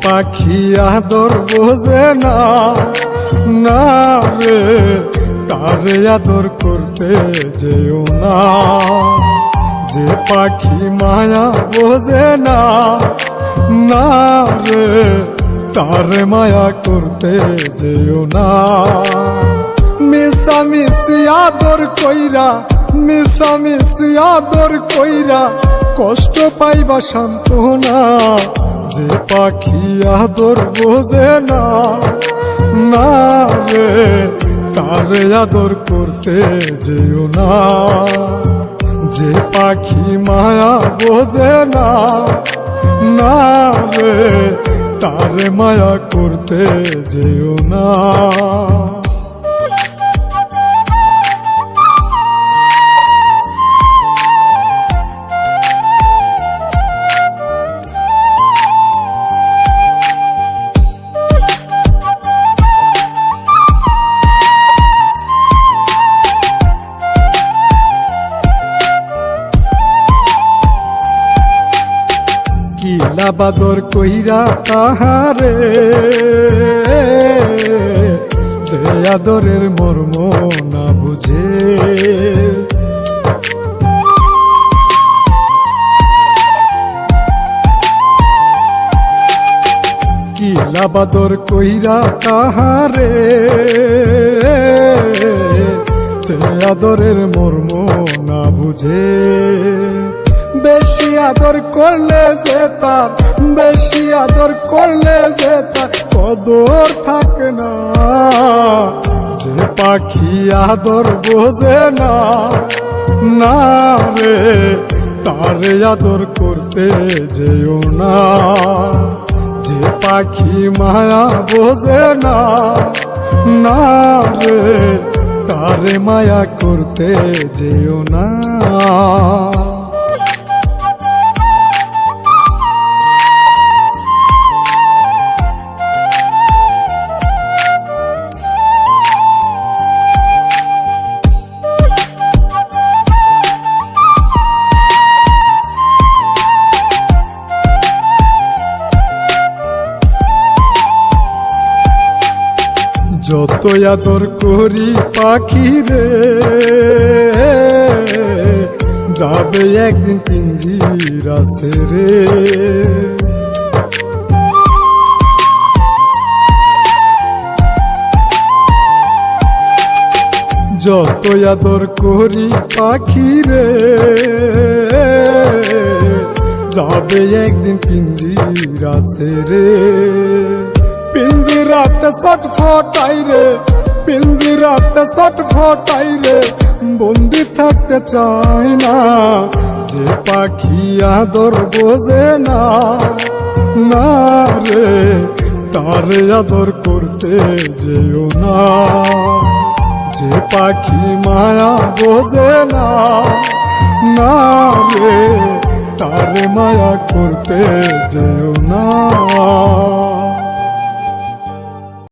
পাখি আদর বোঝে না, না রে তারে আদর করতে যেও না। যে পাখি মায়া বোঝে না, না রে তারে মায়া করতে যেও না। মিশামিশি আদর কইরা, মিশামিশি আদর কইরা কষ্ট পাইবা সান্ত্বনা। যে পাখি আদর বোঝে না, না রে তারে আদর করতে যেও না। যে পাখি মায়া বোঝে না, না রে তারে মায়া করতে যেও না। কিলা বাদর কইরা তাহারে, যে আদরের মর্ম না বুঝে। কিলা বাদর কইরা তাহারে, যে আদরের মর্ম না বুঝে। বেশি আদর করলে যে তার, বেশি আদর করলে যে তার কদর থাকে না। যে পাখি আদর বোঝে না, না রে তারে আদর করতে যেও না। যে পাখি মায়া বোঝে না, না রে তারে মায়া করতে যেও না। যত আদর করি পাখি রে, যাবে একদিন পিঞ্জিরা ছেড়ে। যত আদর করি পাখি রে, যাবে একদিন পিঞ্জিরা ছেড়ে। পিঞ্জিরাতে ছটফটাই রে, পিঞ্জিরাতে ছটফটাই রে, বন্দি থাকতে চায় না। যে পাখি আদর বোঝে না, না রে তারে আদর করতে যেও না। যে পাখি মায়া বোঝে না, না রে তারে মায়া করতে যেও না।